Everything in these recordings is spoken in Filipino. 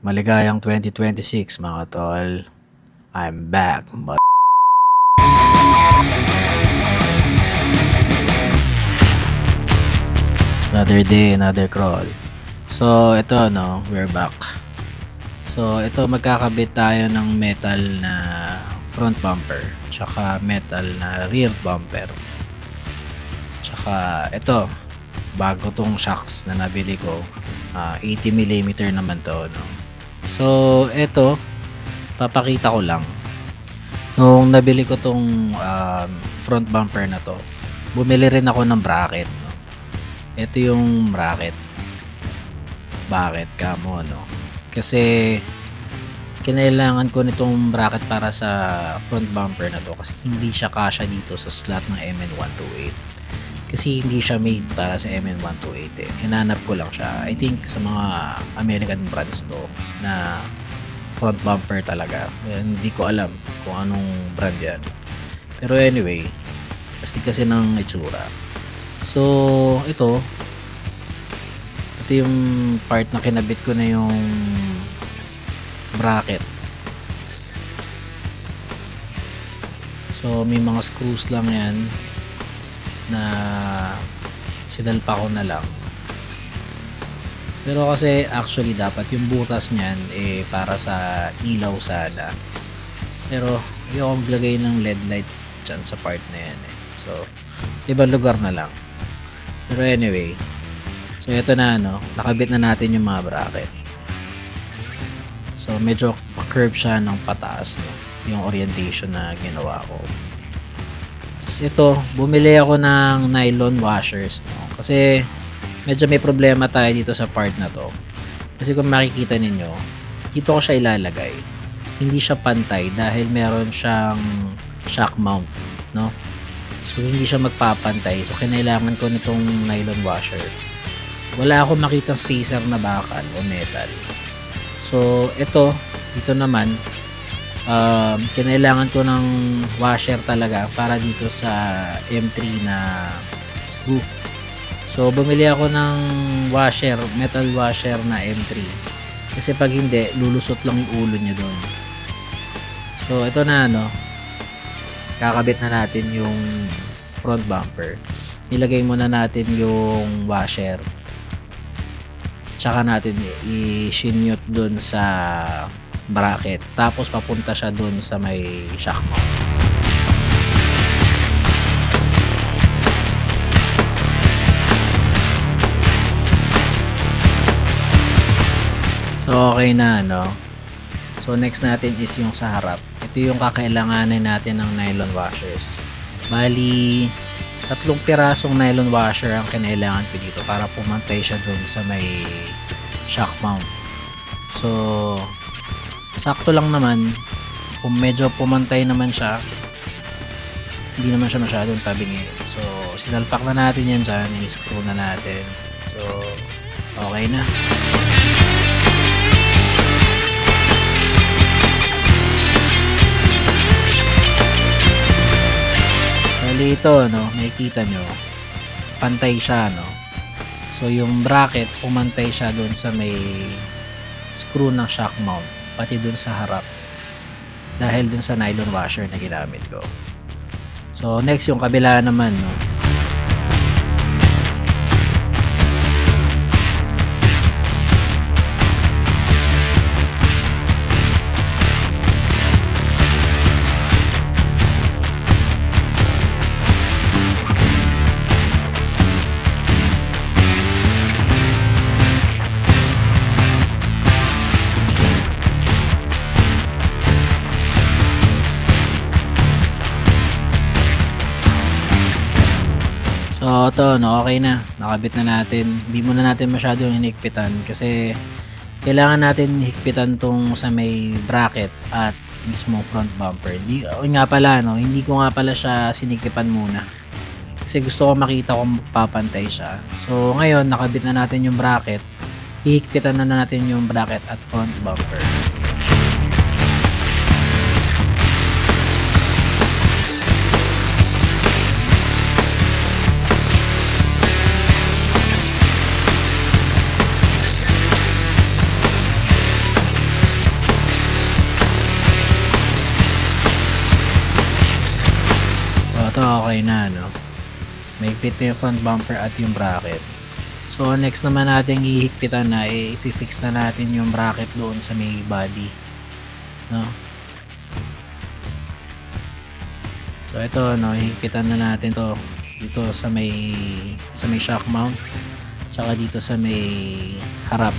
Maligayang 2026 mga tol. I'm back. Another day, another crawl. So, ito we're back. So, ito magkakabit tayo ng metal na front bumper, tsaka metal na rear bumper. Tsaka ito, bago tong shocks na nabili ko. 80mm naman to, no. So, ito papakita ko lang. Nung nabili ko tong front bumper na to, bumili rin ako ng bracket, no. Ito yung bracket. Bakit kamo, no? Kasi kinailangan ko nitong bracket para sa front bumper na to kasi hindi siya kasya dito sa slot ng MN128. Kasi hindi siya made para sa MN128 eh. Hinanap ko lang siya. I think sa mga American brands to na front bumper talaga. Hindi ko alam kung anong brand yan. Pero anyway, pasti kasi ng itsura. So, ito yung part na kinabit ko na yung bracket. So, may mga screws lang yan na sinalpa ko na lang. Pero kasi actually dapat yung butas niyan para sa ilaw sana. Pero ayoko maglagay ng LED light dyan sa part na yan eh. So, sa ibang lugar na lang. Pero anyway, so ito na nakabit na natin yung mga bracket. So medyo curve siya ng pataas yung orientation na ginawa ko. Tapos ito, bumili ako ng nylon washers kasi medyo may problema tayo dito sa part na to. Kasi kung makikita ninyo, dito ko siya ilalagay. Hindi siya pantay dahil meron siyang shock mount, no? So hindi siya magpapantay. So kinailangan ko nitong nylon washer. Wala akong makitang spacer na bakal o metal. So dito naman kinailangan ko ng washer talaga para dito sa M3 na screw. So bumili ako ng washer, metal washer na M3. Kasi pag hindi, lulusot lang yung ulo niya doon. So ito na kakabit na natin yung front bumper. Ilagay muna natin yung washer. Tsaka natin i-shinyot doon sa bracket. Tapos papunta siya doon sa may shock mount. So okay na So next natin is yung sa harap. Ito yung kakailanganin natin ng nylon washers. Bali 3 pirasong nylon washer ang kinailangan ko dito para pumantay siya doon sa may shock mount. So sakto lang naman. Kung medyo pumantay naman siya, hindi naman siya masyadong tabingi. So sinalpak na natin yan dyan, in-screw na natin. So okay na. Ito makikita nyo pantay siya so yung bracket umantay siya doon sa may screw ng shock mount pati doon sa harap dahil doon sa nylon washer na ginamit ko. So next yung kabila naman So ito okay na, nakabit na natin. Hindi muna natin masyadong hinigpitan kasi kailangan natin higpitan tong sa may bracket at mismo front bumper. Hindi ko nga pala siya sinigpitan muna kasi gusto ko makita kung papantay siya. So ngayon nakabit na natin yung bracket, hihigpitan na natin yung bracket at front bumper. okay na, no? Mahigpit na yung front bumper at yung bracket. So next naman natin hihigpitan na, i-fix na natin yung bracket doon sa may body, no? So ito, no, hihigpitan na natin to dito sa may shock mount, tsaka dito sa may harap.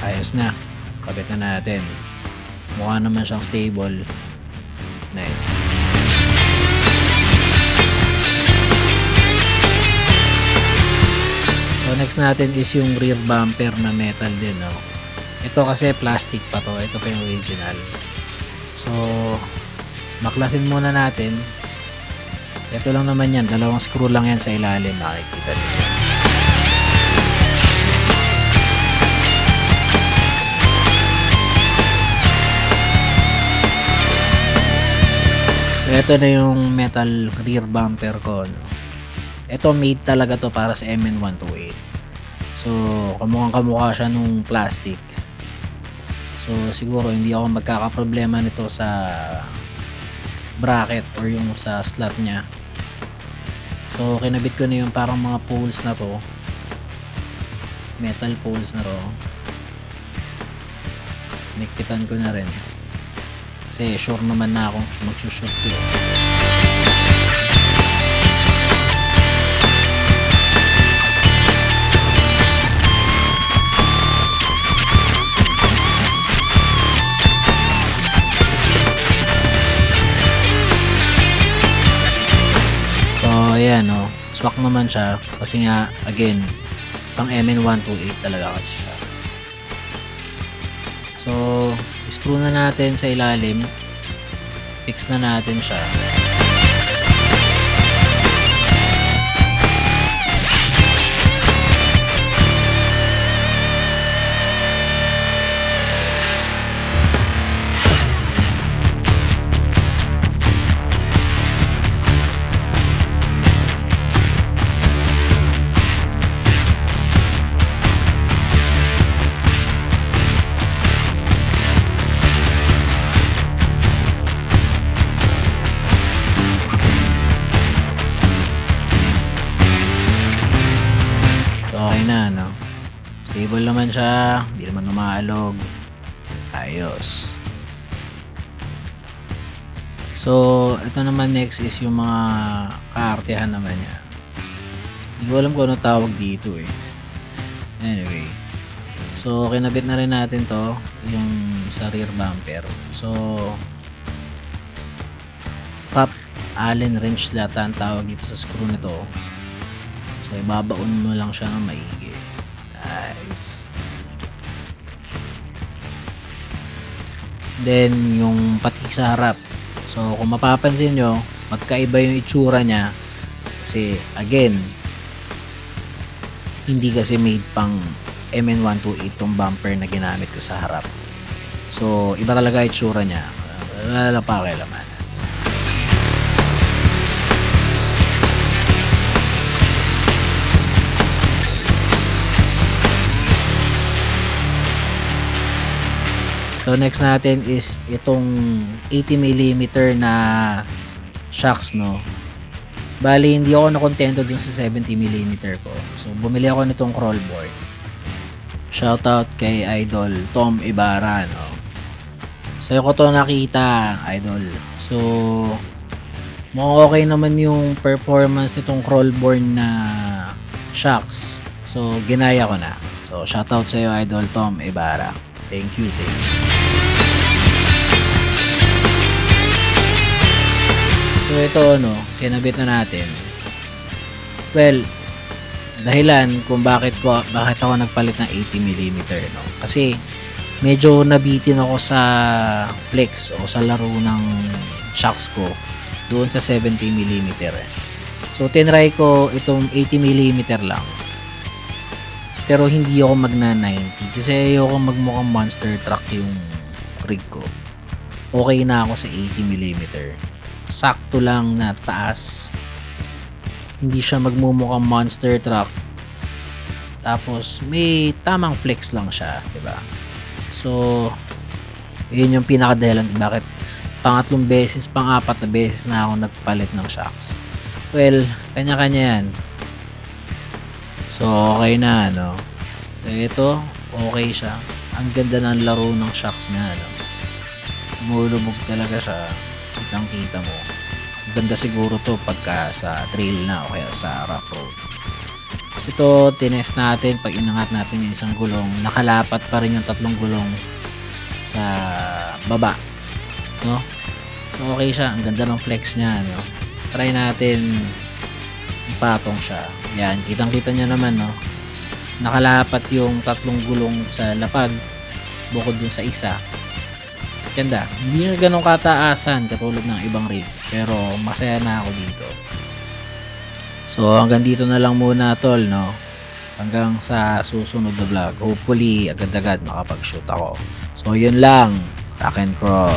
Ayos na, kabit na natin. Mukha naman siyang stable. Nice. So next natin is yung rear bumper na metal din, no? Ito kasi plastic pa to. Ito pa yung original. So baklasin muna natin. Ito lang naman yan. Dalawang screw lang yan sa ilalim. Makikita niyo. So ito na yung metal rear bumper ko, no? Ito made talaga to para sa MN128. So kamukhang kamukha siya nung plastic. So siguro hindi ako magkakaproblema nito sa bracket or yung sa slot niya. So kinabit ko na yung parang mga poles na to, metal poles na to. Nikpitan ko na rin kasi sure naman na akong magsushoot ko. Ayan, no, swak naman siya kasi nga again pang MN128 talaga kasi siya. So screw na natin sa ilalim, fix na natin siya. Okay na, no? Stable naman siya, hindi naman umaalog. Ayos. So ito naman next is yung mga kaartehan naman niya. Hindi ko alam kung ano tawag dito eh. Anyway, so kinabit na rin natin to, yung sa rear bumper. So cap Allen wrench lata ang tawag dito sa screw nito. So ibabaon mo lang siya ng maigi. Nice. Then yung patik sa harap. So kung mapapansin nyo, magkaiba yung itsura niya kasi again hindi kasi made pang MN128 tong bumper na ginamit ko sa harap. So iba talaga itsura niya. Wala lang pakialaman. So next natin is itong 80mm na shocks, no. Bali hindi ako nakontento dun sa 70mm ko. So bumili ako nitong crawl board. Shoutout kay Idol Tom Ibarra, no. So ko to nakita, Idol. So mukhang okay naman yung performance nitong crawl board na shocks. So ginaya ko na. So shoutout sa iyo, Idol Tom Ibarra. Thank you, thank you. So ito, no, kinabit na natin. Well, dahilan kung bakit ako nagpalit ng 80mm, no. Kasi medyo nabitin ako sa flex o sa laro ng shocks ko doon sa 70mm. So tinry ko itong 80mm lang. Pero hindi ako magna 90 kasi ayoko magmukhang monster truck yung rig ko. Okay na ako sa 80mm. Sakto lang na taas Hindi siya magmumukhang monster truck. Tapos may tamang flex lang siya, 'di ba? So, yun yung pinakadahilan bakit pangatlong beses, pang-apat na beses na ako nagpalit ng shocks. Well, kanya-kanya yan. So, okay na, no? So, ito, okay siya. Ang ganda ng laro ng shocks niya, no? Lumulubog talaga siya. Kitang-kita mo. Ang ganda siguro to pagka sa trail na o kaya sa rough road. Kasi ito, tinest natin, pag inangat natin yung isang gulong, nakalapat pa rin yung tatlong gulong sa baba, no? So, okay siya. Ang ganda ng flex niya, no? Try natin ipatong siya. Yan, kitang-kita niyo naman, no? Nakalapat yung tatlong gulong sa lapag bukod dun sa isa. Ganda. Hindi siya ganun kataasan katulad ng ibang rig. Pero masaya na ako dito. So, hanggang dito na lang muna, tol, no? Hanggang sa susunod na vlog. Hopefully, agad-agad makapag-shoot ako. So, yun lang. Rock and crawl.